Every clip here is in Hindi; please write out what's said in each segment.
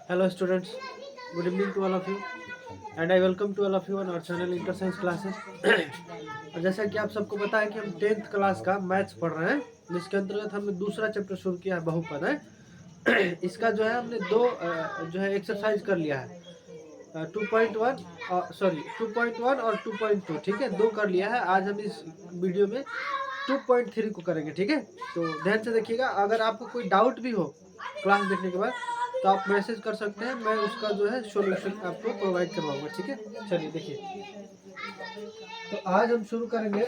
Hello students, good evening to all of you and I welcome to all of you on our channel Inter Science Classes। और जैसा कि आप सबको पता है कि हम 10th क्लास का मैथ्स पढ़ रहे हैं, जिसके अंतर्गत हमने दूसरा चैप्टर शुरू किया है बहुपद है। इसका जो है हमने दो जो है एक्सरसाइज कर लिया है 2.1 सॉरी 2.1 और 2.2, ठीक है, दो कर लिया है। आज हम इस वीडियो में 2.3 को करेंगे, ठीक है। तो ध्यान से देखिएगा, अगर आपको कोई डाउट भी हो क्लास देखने के बाद तो आप मैसेज कर सकते हैं, मैं उसका जो है सॉल्यूशन आपको प्रोवाइड करवाऊंगा, ठीक है। चलिए देखिए, तो आज हम शुरू करेंगे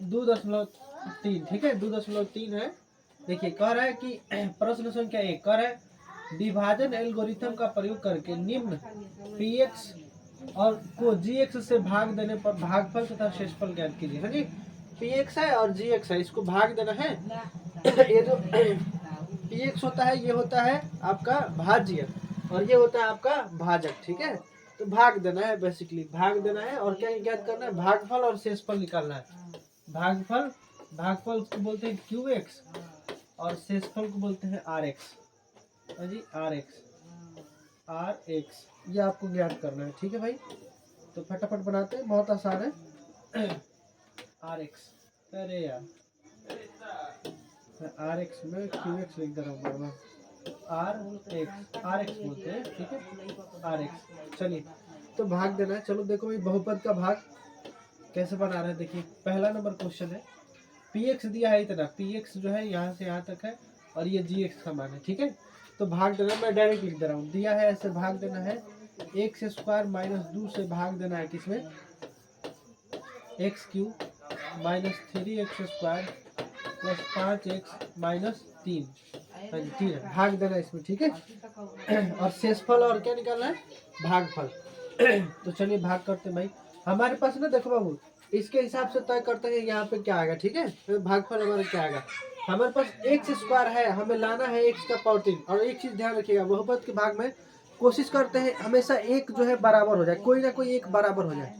2.3, ठीक है, 2.3 है। देखिए कह रहा है कि प्रश्न संख्या 1 कह रहा है विभाजन एल्गोरिथम का प्रयोग करके निम्न px और को gx से भाग देने पर भागफल तथा शेषफल ज्ञात कीजिए। हाँ जी, px है और gx है, इसको भाग देना है। ये जो px होता है ये होता है आपका भाज्य और ये होता है आपका भाजक, ठीक है। तो भाग देना है, बेसिकली भाग देना है और क्या ज्ञात करना है, भागफल और शेषफल निकालना है। भागफल को बोलते हैं qx और शेषफल को बोलते हैं rx। हाँ जी, rx ये आपको ज्ञात करना है, ठीक है भाई। तो फटाफट बनाते हैं, बहुत आसान है। rx, अरे यार rx में qx लिख दे रहा हूँ, rx बोलते हैं, ठीक है, rx। चलिए तो भाग देना है। चलो देखो भाई, बहुपद का भाग कैसे बना रहे हैं। देखिए पहला नंबर क्वेश्चन है, px दिया है इतना, px जो है यहाँ से यहाँ तक है और ये gx का मान है, ठीक है। तो भाग देना, मैं डायरेक्ट लिख दे रहा हूँ, दिया है ऐसे भाग देना है x स्क्वायर माइनस 2 से भाग देना है किसमें, x cube minus 3x square plus 5x minus 3, हाँ जी 3 है, भाग देना इसमें, ठीक है। और शेषफल और क्या निकालना है, भागफल। तो चलिए भाग करते हैं भाई। हमारे पास ना देखो बाबू, इसके हिसाब से तय करते हैं यहाँ पे क्या आएगा, ठीक है। तो भागफल हमारा क्या आएगा, हमारे पास एक्स स्क्वायर है, हमें लाना है एक्स का पावर 3। और एक चीज ध्यान रखिएगा, बहुपद के भाग में कोशिश करते हैं हमेशा एक जो है बराबर हो जाए, कोई ना कोई एक बराबर हो जाए।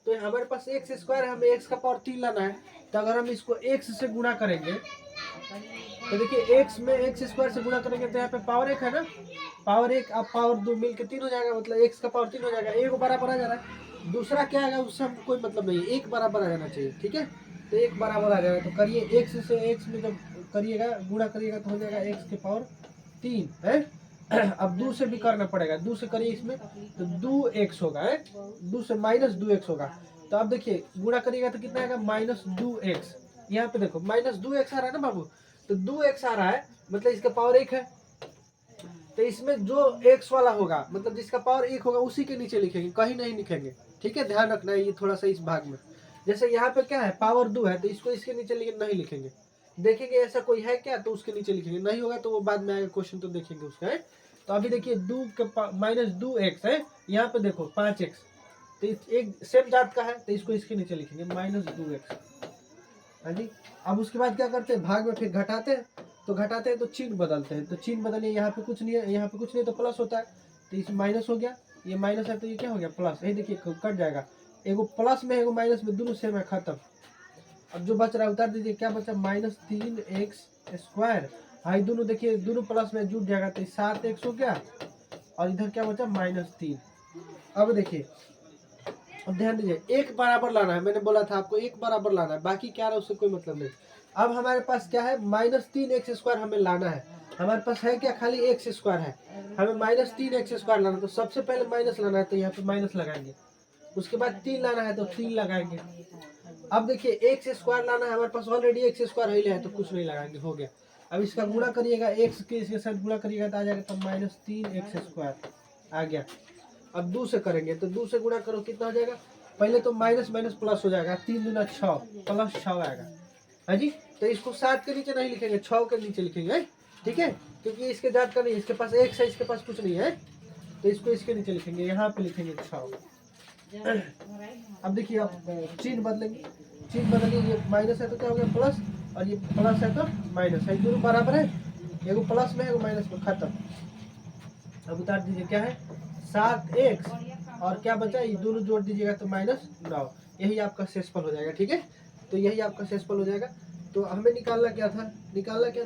तो हमारे पास एक्स स्क्वायर है, हमें एक्स का पावर 3 लाना है। तो अगर हम इसको एक्स से गुणा करेंगे तो देखिए एक्स में एक्स स्क्वायर से गुणा करेंगे तो यहाँ पे पावर 1 है ना, पावर 1 अब पावर 2 मिल के 3 हो जाएगा, मतलब एक्स का पावर 3 हो जाएगा। एक बराबर आ जा रहा है, दूसरा क्या आएगा उससे हमको कोई मतलब नहीं, एक बराबर आ जाना चाहिए, ठीक है। तो एक बराबर आ जाएगा, तो करिए एक्स से एक्स में जब करिएगा गुणा करिएगा तो हो जाएगा एक्स के पावर 3 है। अब 2 से भी करना पड़ेगा, 2 से करिए इसमें तो 2x होगा है, 2 से माइनस 2x होगा। तो अब देखिए गुणा करिएगा तो कितना आएगा, माइनस 2x। यहाँ पे देखो माइनस 2x आ रहा है ना बाबू, तो 2x आ रहा है मतलब इसका पावर 1 है। तो इसमें जो x वाला होगा मतलब जिसका पावर 1 होगा उसी के नीचे लिखेंगे, कहीं नहीं लिखेंगे, ठीक है। ध्यान रखना है ये थोड़ा सा इस भाग में। जैसे यहाँ पे क्या है, पावर 2 है तो इसको इसके नीचे नहीं लिखेंगे, देखेंगे ऐसा कोई है क्या तो उसके नीचे लिखेंगे, नहीं होगा तो वो बाद में आएगा क्वेश्चन तो देखेंगे उसका है। तो अभी देखिए 2 के माइनस 2x है, यहाँ पे देखो 5x, तो एक सेम जात का है तो इसको इसके नीचे लिखेंगे माइनस 2x। हाँ जी, अब उसके बाद क्या करते हैं, भाग में फिर घटाते हैं, तो घटाते हैं तो चिन्ह बदलते हैं, तो चिन्ह बदलिए, यहाँ पे कुछ नहीं है, यहाँ पे कुछ नहीं तो प्लस होता है, तो इसमें माइनस हो गया, ये माइनस है तो ये क्या हो गया प्लस, यही देखिए कट जाएगा, एगो प्लस में एगो माइनस में दोनों सेम है, खत्म। अब जो बच रहा है उतार दीजिए, क्या बचा, माइनस 3x स्क्वायर, हाँ दोनों देखिए दोनों प्लस में जुट जाएगा तो 7x हो गया और इधर क्या बचा माइनस 3। अब देखिए, अब ध्यान दीजिए, एक बराबर लाना है, मैंने बोला था आपको एक बराबर लाना है, बाकी क्या रहा उससे कोई मतलब नहीं। अब हमारे पास क्या है, माइनस 3x स्क्वायर हमें लाना है, हमारे पास है क्या, खाली एक्स स्क्वायर है, हमें माइनस 3x स्क्वायर लाना है, तो सबसे पहले माइनस लाना है तो यहाँ पे माइनस लगाएंगे, उसके बाद 3 लाना है तो 3 लगाएंगे। अब देखिए एक्स स्क्वायर लाना है, हमारे पास ऑलरेडी एक्स स्क्वायर है तो कुछ नहीं लगाएंगे, हो गया। अब इसका गुणा करिएगा, एक्स के इसके साथ गुणा करिएगा तो आ जाएगा तो माइनस 3x स्क्वायर आ गया। अब 2 से करेंगे तो 2 से गुणा करो कितना हो जाएगा, पहले तो माइनस माइनस प्लस हो जाएगा, 3 दूना 6 प्लस 6 आएगा, हाँ जी। तो इसको 7 के नीचे नहीं लिखेंगे, 6 के नीचे लिखेंगे, ठीक है, क्योंकि इसके जात का नहीं, इसके पास x है, इसके पास कुछ नहीं है, तो इसको इसके नीचे लिखेंगे, यहाँ पे लिखेंगे 6। अब देखिए आप चिन्ह बदलेंगे, चिन्ह बदलेंगे, ये माइनस है तो क्या हो गया प्लस, और ये प्लस है तो माइनस है, दोनों बराबर है, एगो प्लस में एगो माइनस में, खत्म। अब उतार दीजिए, क्या है 7x और क्या बचा, ये दोनों जोड़ दीजिएगा तो माइनस 9, यही आपका शेषफल हो जाएगा, ठीक है। तो यही आपका शेषफल हो जाएगा। तो हमें निकालना क्या था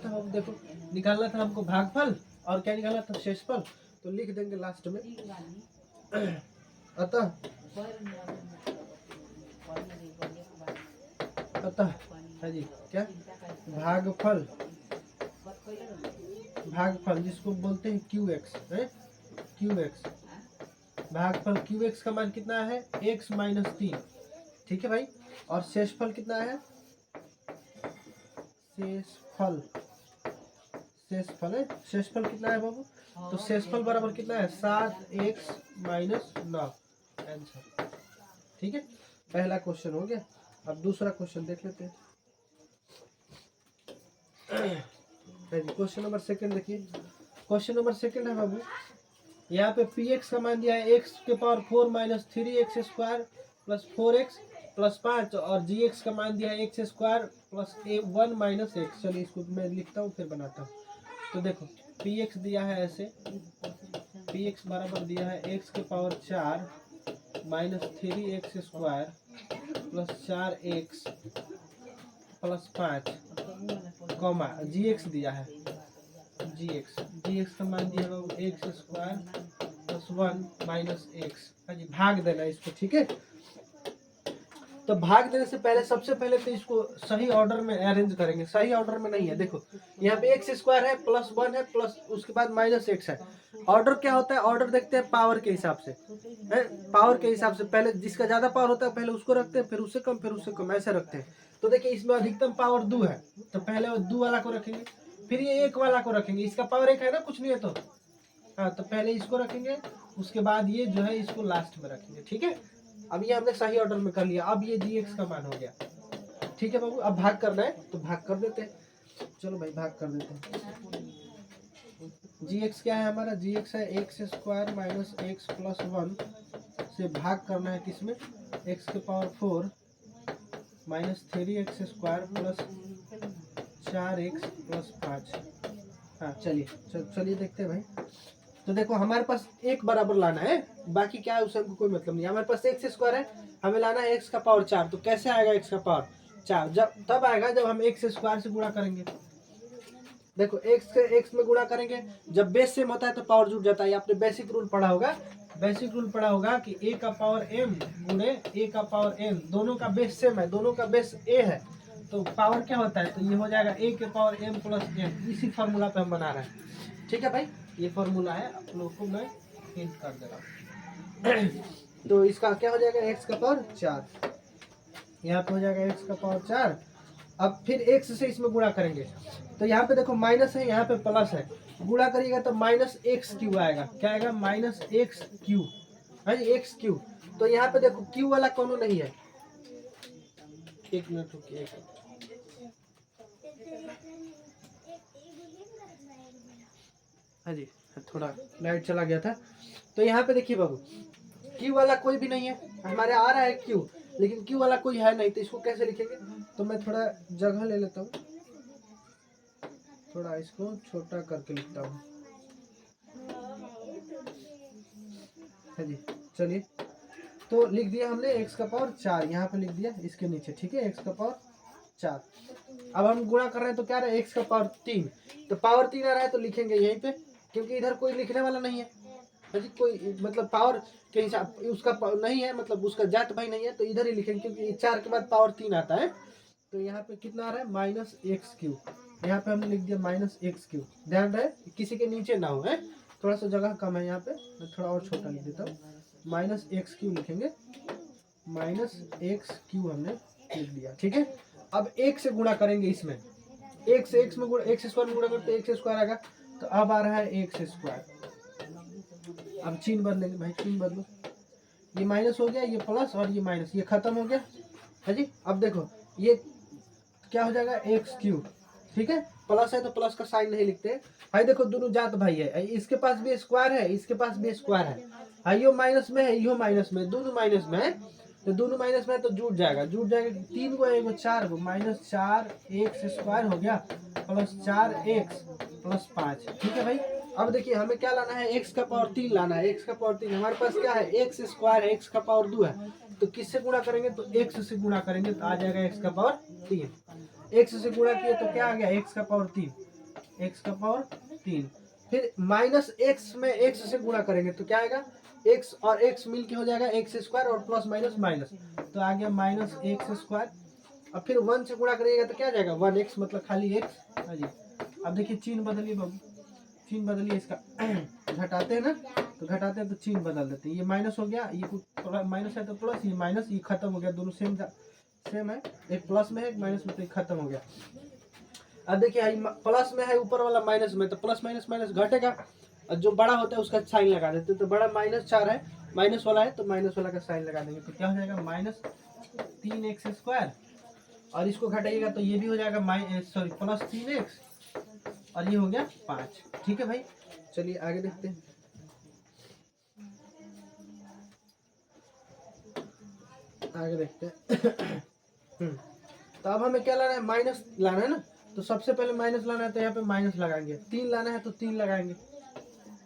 हम देखो, निकालना था हमको भागफल और क्या निकालना था, शेषफल। तो लिख देंगे लास्ट में, अतः है जी क्या, भागफल जिसको बोलते हैं QX है, QX भागफल QX का मान कितना है, x माइनस 3, ठीक है भाई। और शेषफल कितना है, शेषफल कितना है बाबू, तो शेषफल बराबर कितना है, 7x माइनस 9, आंसर। ठीक है, पहला क्वेश्चन हो गया। अब दूसरा क्वेश्चन देख लेते हैं। क्वेश्चन नंबर सेकंड देखिए, क्वेश्चन नंबर सेकंड है बाबू, यहाँ पे px का मान दिया है x के power 4 minus 3x square plus 4x plus 5 और gx का मान दिया है x square plus 1 minus x। चलिए इसको मैं लिखता हूँ फिर बनाता हूँ। तो देखो px दिया है ऐसे, px बराबर दिया है x के power 4 minus 3x square plus 4x plus 5 comma gx दिया है, gx का मान दिया है x square plus 1 minus x. भाग देना इसको, ठीक है। तो भाग देने से पहले सबसे पहले तो इसको सही ऑर्डर में अरेंज करेंगे, सही ऑर्डर में नहीं है। देखो यहाँ पे एक्स स्क्वायर है प्लस 1 है प्लस उसके बाद माइनस एक्स है। ऑर्डर क्या होता है, ऑर्डर देखते हैं पावर के हिसाब से, पावर के हिसाब से पहले जिसका ज्यादा पावर होता है पहले उसको रखते हैं, फिर उससे कम, फिर उससे कम, ऐसे रखते हैं। तो देखिए इसमें अधिकतम पावर 2 है तो पहले वो 2 वाला को रखेंगे, फिर ये 1 वाला को रखेंगे, इसका पावर 1 है ना, कुछ नहीं है तो हाँ, तो पहले इसको रखेंगे, उसके बाद ये जो है इसको लास्ट में रखेंगे, ठीक है। अब ये हमने सही ऑर्डर में कर लिया। अब ये gx का मान हो गया, ठीक है बाबू। अब भाग करना है तो भाग कर देते हैं, चलो भाई भाग कर देते हैं। gx क्या है हमारा, gx है x square minus x plus 1 से भाग करना है किसमें, x के power 4 minus 3x square plus 4x plus 5। हाँ चलिए देखते हैं भाई। तो देखो हमारे पास एक बराबर लाना है, बाकी क्या है उससे हमको कोई मतलब नहीं। हमारे पास एक्स स्क्वायर है, हमें लाना है एक्स का पावर 4। तो कैसे आएगा एक्स का पावर 4, जब तब आएगा जब हम एक्स स्क्वायर से गुणा करेंगे। देखो एक्स से एक्स में गुणा करेंगे, जब बेस सेम होता है तो पावर जुड़ जाता है। आपने बेसिक रूल पढ़ा होगा, कि a का पावर m गुणे a का पावर n, दोनों का बेस सेम है, दोनों का बेस a है, तो पावर क्या होता है, तो ये हो जाएगा a के पावर m प्लस n। इसी फॉर्मूला पे हम बना रहे हैं, ठीक है भाई। ये फॉर्मूला है, आप लोगों को मैं हिंट कर दे रहा हूँ। तो इसका क्या हो जाएगा, x का पावर 4, यहाँ पे हो जाएगा x का पावर 4। अब फिर x से इसमें गुणा करेंगे, तो यहाँ पे देखो माइनस है, यहाँ पे प्लस है, गुणा करिएगा तो माइनस एक्स क्यू आएगा। क्या आएगा, माइनस एक्स क्यू, है एक्स क्यू। तो यहाँ पे देखो क्यू वाला कोनो नहीं है, एक मिनट रुकिए, हाँ जी थोड़ा लाइट चला गया था। तो यहाँ पे देखिए बाबू क्यू वाला कोई भी नहीं है, हमारे आ रहा है क्यू, लेकिन क्यू वाला कोई है नहीं, तो इसको कैसे लिखेंगे। तो मैं थोड़ा जगह ले लेता हूँ, थोड़ा इसको छोटा करके लिखता हूँ, है जी। चलिए तो लिख दिया हमने x का पावर 4, यहाँ पे लिख दिया इसके नीचे, ठीक है, x का पावर 4। अब हम गुणा कर रहे हैं तो क्या रहा है, x का पावर 3, तो पावर 3 आ रहा है तो लिखेंगे यहीं पे, क्योंकि इधर कोई लिखने वाला नहीं है जी, कोई मतलब पावर के हिसाब उसका नहीं है, मतलब उसका जात भाई नहीं है, तो इधर ही लिखेंगे, क्योंकि 4 के बाद पावर 3 आता है। तो यहाँ पे कितना आ रहा है, माइनस एक्स क्यू, यहाँ पे हमने लिख दिया माइनस एक्स क्यू। ध्यान रहे किसी के नीचे ना हो, है थोड़ा सा जगह कम है यहाँ पे, मैं थोड़ा और छोटा लिख देता हूँ, माइनस एक्स क्यू लिखेंगे, माइनस एक्स क्यू हमने लिख दिया, ठीक है। अब एक से गुणा करेंगे, इसमें एक से एक्स में गुणा, एक्स स्क्वायर में गुणा करते एक्स स्क्वायर आएगा, तो अब आ रहा है एक्स स्क्वायर। अब चिन्ह बदलेंगे भाई, चिन्ह बदलो, ये माइनस हो गया, ये प्लस और ये माइनस, ये खत्म हो गया है जी। अब देखो ये क्या हो जाएगा, एक्स क्यू, ठीक है। प्लस है तो प्लस का साइन नहीं लिखते भाई, देखो दोनों जात भाई है, इसके पास भी स्क्वायर है, इसके पास भी स्क्वायर है, यो माइनस में है, यो माइनस में, दोनों माइनस में है, तो दोनों माइनस में है तो जुड़ जाएगा 3 गो है, 4 गो, माइनस 4 एक्स स्क्वायर हो गया प्लस 4 एक्स प्लस 5, ठीक है भाई। अब देखिए हमें क्या लाना है, x का पावर 3 लाना है, x का पावर 3। हमारे पास क्या है, एक्स स्क्वायर है, x का पावर 2 है, तो किससे गुणा करेंगे, तो x से गुणा करेंगे तो आ जाएगा x का पावर 3। एक्स से गुणा किए तो क्या आ गया, एक्स का पावर 3, एक्स का पावर 3। फिर माइनस एक्स में एक्स से गुणा करेंगे तो क्या आएगा, एक्स और एक्स मिल के हो जाएगा एक्स स्क्वायर और प्लस माइनस माइनस, तो आ गया माइनस एक्स स्क्वायर। अब फिर 1 से गुणा करिएगा तो क्या आ जाएगा 1x मतलब खाली x। हाँ जी। अब देखिए चिन्ह बदलिए बाबू, चिन्ह बदलिए इसका घटाते हैं ना, तो घटाते हैं तो चिन्ह बदल देते हैं। ये माइनस हो गया, ये कुछ माइनस है तो प्लस, ये माइनस, ये खत्म हो गया, दोनों सेम है, एक प्लस में है एक माइनस में, तो ये खत्म हो गया। अब देखिए प्लस में है ऊपर वाला माइनस में, तो प्लस माइनस माइनस घटेगा, और जो बड़ा होता है उसका साइन लगा देते हैं। तो बड़ा -4 है, माइनस वाला है तो माइनस वाला का साइन लगा देंगे, तो क्या हो जाएगा -3x²। और इसको घटाइएगा तो ये भी हो जाएगा प्लस 3x, और ये हो गया 5। ठीक है भाई, चलिए आगे देखते हैं। आगे देखते हैं। तो अब हमें क्या लाना है, माइनस लाना है ना, तो सबसे पहले माइनस लाना है तो यहाँ पे माइनस लगाएंगे, 3 लाना है तो 3 लगाएंगे,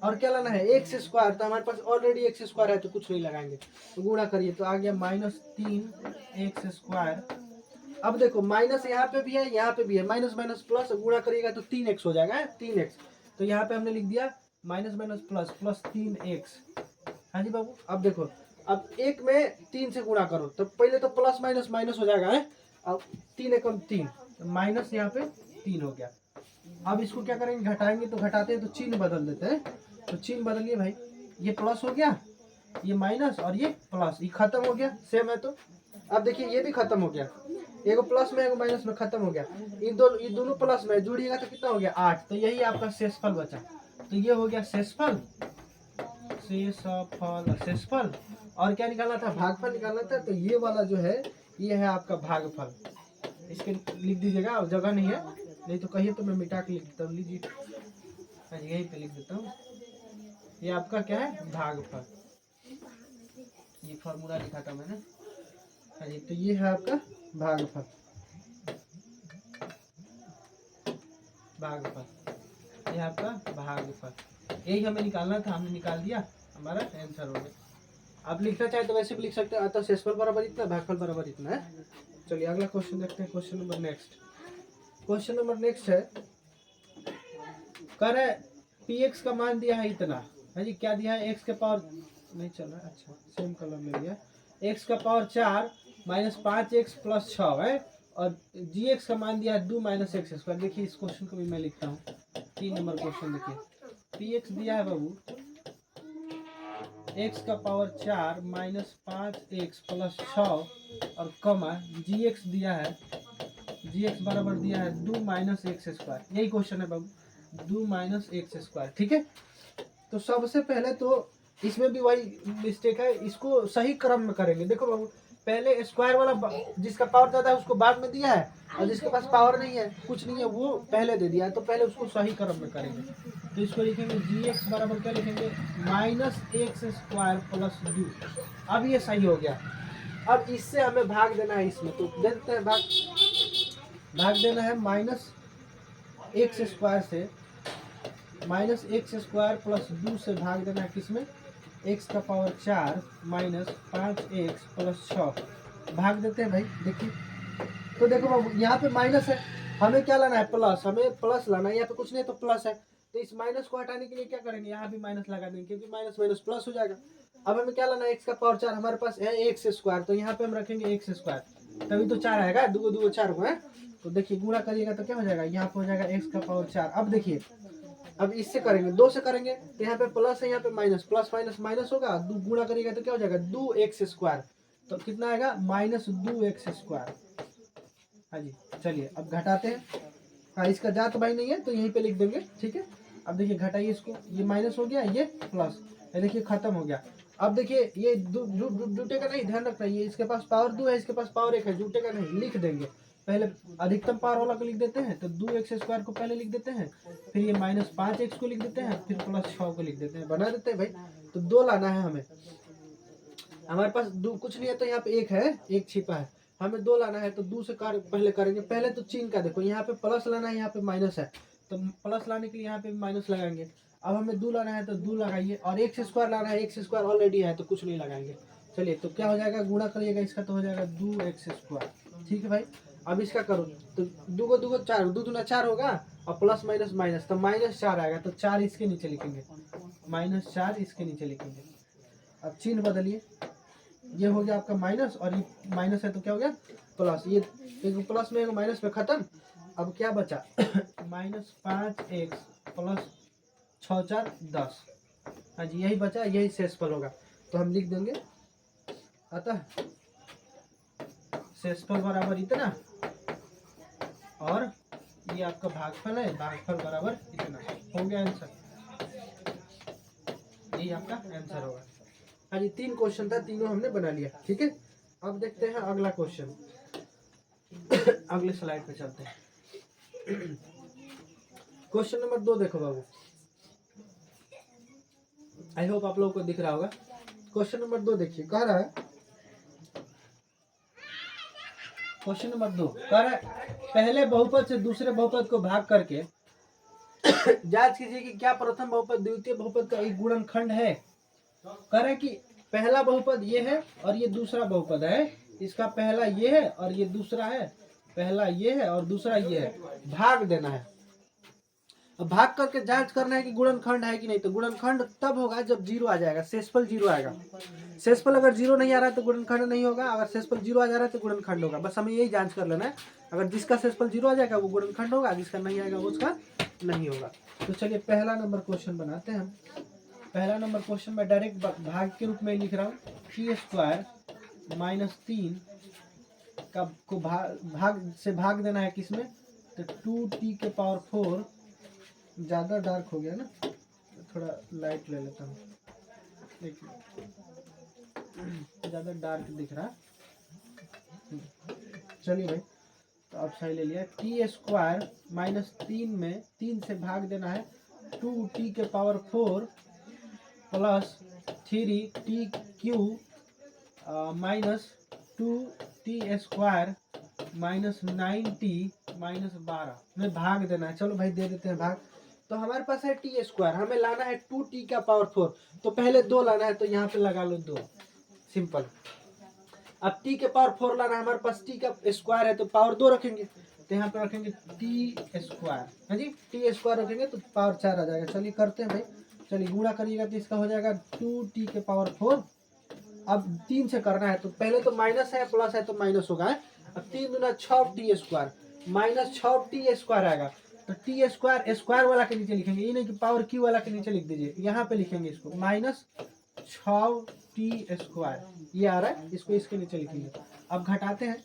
और क्या लाना है x², तो हमारे पास ऑलरेडी x² है तो कुछ नहीं लगाएंगे, तो गुणा करिए तो आ गया -3x²। अब देखो माइनस यहाँ पे भी है यहाँ पे भी है, माइनस माइनस प्लस गुणा करिएगा तो 3x हो जाएगा, 3x। तो यहाँ पे हमने लिख दिया minus minus plus plus 3x। हाँ जी बाबू। अब देखो, अब एक में 3 से गुणा करो तो पहले तो प्लस माइनस माइनस हो जाएगा है, अब 3 एकम 3, माइनस यहाँ पे 3 हो गया। अब इसको क्या करेंगे, घटाएंगे, तो घटाते हैं तो चिन्ह बदल देते हैं, तो चिन्ह बदलिए भाई, ये प्लस हो गया, ये माइनस और ये प्लस, ये खत्म हो गया, सेम है। तो अब देखिए ये भी खत्म हो गया, एगो प्लस में एगो माइनस में खत्म हो गया, ये दोनों प्लस में जोड़िएगा तो कितना हो गया 8, तो यही आपका शेषफल बचा। तो ये हो गया शेषफल, शेषफल। और क्या निकालना था, भागफल निकालना था, तो ये वाला जो है ये है आपका भागफल। इसके लिख दीजिएगा, जगह नहीं है, नहीं तो कहिए तो मैं मिटा के लिख देता हूँ, लीजिए यहीं पे लिख देता हूँ। ये आपका क्या है, भागफल, ये फॉर्मूला लिखा था मैंने। हाँ जी, तो ये है आपका भागफल, भागफल, ये आपका भागफल, यही हमें निकालना था, हमने निकाल दिया, हमारा आंसर हो गया। आप लिखना चाहे तो वैसे भी लिख सकते हैं, अतः शेषफल बराबर इतना, भागफल बराबर इतना है। चलिए अगला क्वेश्चन देखते हैं, क्वेश्चन नंबर नेक्स्ट है, कह रहे px का मान दिया है इतना, है जी, क्या दिया है, x के पावर नहीं चल रहा, अच्छा सेम कलर में दिया, x का पावर 4 माइनस 5x प्लस 6 है, और gx का मान दिया है 2 माइनस x²। देखिए इस क्वेश्चन को भी मैं लिखता हूँ, 3 नंबर क्वेश्चन देखिए, px दिया है बाबू x का पावर 4 माइनस 5x प्लस 6 और कमा gx दिया है, gx बराबर दिया है 2 माइनस x²। यही क्वेश्चन है बाबू, 2 माइनस x²। ठीक है, तो सबसे पहले तो इसमें भी वही मिस्टेक है, इसको सही क्रम में करेंगे। देखो बाबू, पहले स्क्वायर वाला जिसका पावर ज़्यादा है उसको बाद में दिया है, और जिसके पास पावर नहीं है, कुछ नहीं है, वो पहले दे दिया है, तो पहले उसको सही क्रम में करेंगे। तो इसको लिखेंगे gx बराबर क्या लिखेंगे, -x² प्लस 2। अब ये सही हो गया। अब इससे हमें भाग देना है, इसमें तो दे देते हैं, भाग देना है -x² से, -x² प्लस 2 से भाग देना है किसमें, x का पावर 4 माइनस 5x प्लस 6 भाग देते हैं भाई। देखिए तो देखो बाबू, यहाँ पे माइनस है, हमें क्या लाना है, प्लस, हमें प्लस लाना है, यहाँ पे कुछ नहीं तो प्लस है, तो इस माइनस को हटाने के लिए क्या करेंगे, यहाँ भी माइनस लगा देंगे, क्योंकि माइनस माइनस प्लस हो जाएगा। अब हमें क्या लाना है, x का पावर 4, हमारे पास है x², तो यहाँ पे हम रखेंगे x², तभी तो 4 आएगा, 2 2 4 है। तो देखिए गुणा करिएगा तो क्या हो जाएगा, यहाँ पे हो जाएगा x का पावर 4। अब देखिए, अब इससे करेंगे, 2 से करेंगे तो यहाँ पे प्लस है, यहाँ पे माइनस, प्लस माइनस माइनस होगा, गुणा करिएगा तो क्या हो जाएगा 2x², तो कितना आएगा -2x²। हाँ जी, चलिए अब घटाते हैं। हाँ, इसका जात भाई नहीं है तो यहीं पे लिख देंगे, ठीक है। अब देखिए घटाइए इसको, ये माइनस हो गया, ये प्लस, ये देखिए खत्म हो गया। अब देखिए ये जुटेगा नहीं, ध्यान रखना, ये इसके पास पावर 2 है, इसके पास पावर 1 है, जुटेगा नहीं, लिख देंगे। पहले अधिकतम पावर वाला को लिख देते हैं, तो 2x² को पहले लिख देते हैं, फिर ये -5x को लिख देते हैं, फिर प्लस 6 को लिख देते हैं, बना देते हैं भाई। तो 2 लाना है हमें, हमारे पास 2 कुछ नहीं है, तो यहाँ पे 1 है, 1 छिपा है, हमें 2 लाना है, तो 2 से कार्य पहले करेंगे। पहले तो चिन्ह का देखो, यहाँ पे प्लस लाना है, यहाँ पे माइनस है, तो प्लस लाने के लिए यहाँ पे माइनस लगाएंगे। अब हमें 2 लाना है तो 2 लगाइए, और x² लाना है, x² ऑलरेडी है तो कुछ नहीं लगाएंगे। चलिए तो क्या हो जाएगा, गुणा करिएगा इसका तो हो जाएगा 2x²। ठीक है भाई। अब इसका करो तो दो दो चार, दो दूना 4 होगा और प्लस माइनस माइनस तो -4 आएगा, तो 4 इसके नीचे लिखेंगे, -4 इसके नीचे लिखेंगे। अब चिन्ह बदलिए, ये हो गया आपका माइनस और ये माइनस है तो क्या हो गया प्लस, ये एक प्लस में एक माइनस में खत्म। अब क्या बचा -5x प्लस 6 4 10। हाँ जी यही बचा, यही शेषफल होगा, तो हम लिख देंगे अतः शेषफल बराबर इतना और ये आपका भागफल है, भागफल बराबर इतना। हो गया आंसर, यही आपका आंसर होगा। हाँ जी 3 क्वेश्चन था, तीनों हमने बना लिया, ठीक है। अब देखते हैं अगला क्वेश्चन। अगले स्लाइड पे चलते हैं। क्वेश्चन नंबर 2 देखो बाबू, आई होप आप लोगों को दिख रहा होगा। क्वेश्चन नंबर 2 देखिए, कह रहा है क्वेश्चन नंबर 2 कह रहा है पहले बहुपद से दूसरे बहुपद को भाग करके जांच कीजिए कि क्या प्रथम बहुपद द्वितीय बहुपद का एक गुणनखंड है। कह रहे कि पहला बहुपद ये है और ये दूसरा बहुपद है, इसका पहला ये है और ये दूसरा है, पहला ये है और दूसरा ये है, भाग देना है। अब भाग करके जांच करना है कि गुणनखंड है कि नहीं, तो गुणनखंड तब होगा जब 0 आ जाएगा, शेषफल 0 आएगा। शेषफल अगर 0 नहीं आ रहा है तो गुणनखंड नहीं होगा, अगर शेषफल 0 आ जा रहा है तो गुणनखंड होगा। बस हमें यही जांच कर लेना है, अगर जिसका शेषफल 0 आ जाएगा वो गुणनखंड होगा, जिसका नहीं आएगा वो उसका नहीं होगा। तो चलिए पहला नंबर क्वेश्चन बनाते हैं हम। पहला नंबर क्वेश्चन में डायरेक्ट भाग के रूप में लिख रहा हूँ, t² -3 का को भाग से भाग देना है किसमें, तो 2t⁴। ज़्यादा डार्क हो गया ना, थोड़ा लाइट ले लेता हूँ, ज़्यादा डार्क दिख रहा। चलिए भाई, तो अब सही ले लिया। t² -3 में 3 से भाग देना है 2t⁴ plus 3t³ -2t² -9t -12 में भाग देना है। चलो भाई दे देते हैं भाग। तो हमारे पास है t², हमें लाना है 2t⁴, तो पहले 2 लाना है, तो यहाँ पे लगा लो 2, सिंपल। अब t⁴ लाना है, हमारे पास t² है तो पावर 2 रखेंगे, तो यहाँ पे रखेंगे t²। हाँ जी t² रखेंगे तो पावर 4 आ जाएगा। चलिए करते हैं भाई, चलिए गुणा करिएगा तो इसका हो जाएगा 2t⁴। अब 3 से करना है, तो पहले तो माइनस है प्लस है तो माइनस होगा। अब 3 दूना 6t² -6t² आएगा, तो t² स्क्वायर वाला के नीचे लिखेंगे, ये नहीं कि पावर q वाला के नीचे लिख दीजिए, यहाँ पे लिखेंगे इसको -6t², ये आ रहा है, इसको इसके नीचे लिखेंगे। अब घटाते हैं,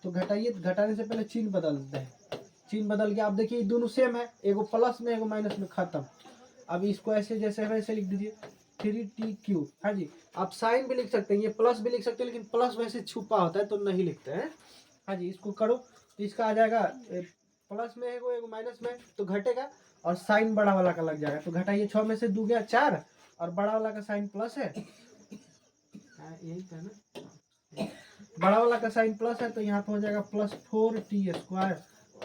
तो घटाइए, घटाने से पहले चिन्ह बदल देते हैं। चिन्ह बदल के आप देखिए दोनों सेम है, एगो प्लस में एगो माइनस में, खत्म। अब इसको ऐसे जैसे है वैसे लिख दीजिए 3t³। हाँ जी आप साइन भी लिख सकते हैं, ये प्लस भी लिख सकते हैं, लेकिन प्लस वैसे छुपा होता है तो नहीं लिखते हैं। हाँ जी इसको करो तो इसका आ जाएगा प्लस में एगो माइनस में, तो घटेगा और साइन बड़ा वाला का लग जाएगा। तो घटाइए, 6 में से 2 गया 4 और बड़ा वाला का साइन प्लस है, यही था ना, बड़ा वाला का साइन प्लस है, तो यहाँ पे हो जाएगा +4t²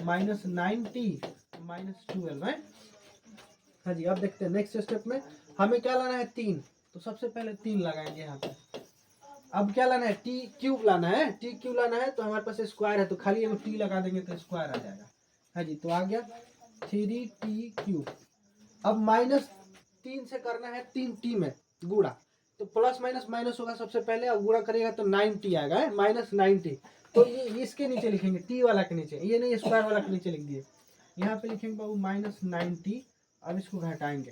-9t -12 है। हाँ जी अब देखते हैं नेक्स्ट स्टेप में हमें क्या लाना है 3, तो सबसे पहले 3 लगाएंगे यहाँ पे। अब क्या लाना है t³ लाना है, t³ लाना है, तो हमारे पास स्क्वायर है तो खाली एगो t लगा देंगे तो स्क्वायर आ जाएगा। हाँ जी तो आ गया 3t³। अब -3 से करना है 3t में गुणा, तो प्लस माइनस माइनस होगा सबसे पहले, अब गुणा करेगा तो 9t आएगा है, -9t। तो ये इसके नीचे लिखेंगे, t वाला के नीचे, ये नहीं स्क्वायर वाला के नीचे लिख दिए, यहाँ पे लिखेंगे बाबू -9t। अब इसको घटाएंगे,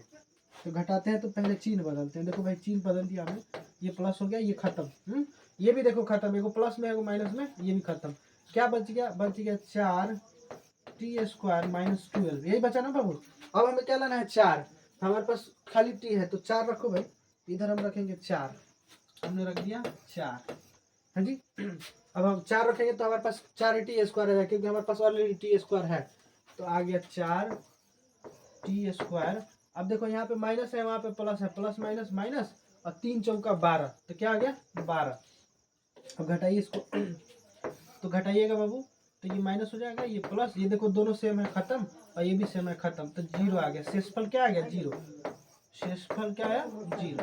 तो घटाते हैं तो पहले चिन्ह बदलते हैं। देखो भाई चिन्ह बदल दिया हमने, ये प्लस हो गया, ये खत्म, ये भी देखो खत्म, एगो प्लस में एगो माइनस में, ये भी खत्म। क्या बच गया, बच गया 4t² -12, यही बचा ना बाबू। अब हमें क्या लाना है 4, हमारे पास खाली t है तो 4 रखो भाई, इधर हम रखेंगे 4, हमने रख दिया 4। हाँ जी अब हम 4 रखेंगे तो हमारे पास 4t² आ जाएगा, क्योंकि हमारे पास ऑलरेडी t² है, तो आ गया 4t²। अब देखो यहाँ पे माइनस है, वहाँ पे प्लस है, प्लस माइनस माइनस, और 3 चौका 12, तो क्या आ गया 12। अब घटाइए इसको, तो घटाइएगा बाबू, तो ये माइनस हो जाएगा, ये प्लस, ये देखो दोनों सेम है खत्म, और ये भी सेम है खत्म, तो 0 आ गया। शेषफल क्या आ गया 0, शेषफल क्या आया 0।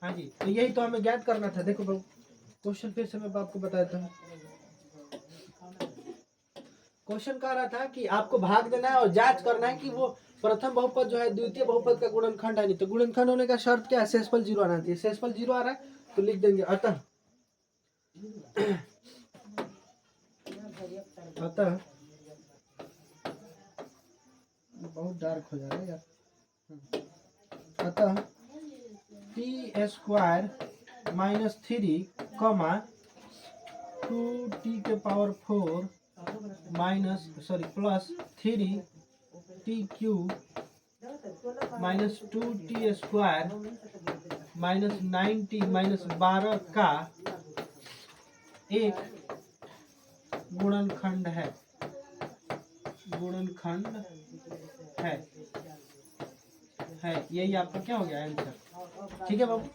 हाँ जी तो यही तो हमें ज्ञात करना था। देखो बाबू क्वेश्चन फिर से मैं आपको बता देता हूँ, क्वेश्चन कह रहा था कि आपको भाग देना है और जांच करना है कि वो प्रथम बहुपद जो है द्वितीय बहुपद का गुणनखंड है नहीं। तो गुणनखंड होने का शर्त क्या है? शेषफल 0 आना चाहिए। शेषफल 0 आ रहा है तो लिख देंगे अतः बहुत डार्क हो जा रहा है यार। अतः t² -3 कॉमा 2t के power 4 plus 3t³ -2t² -9t -12 का एक गुणनखंड है। यही आपका क्या हो गया आंसर। ठीक है बाबू,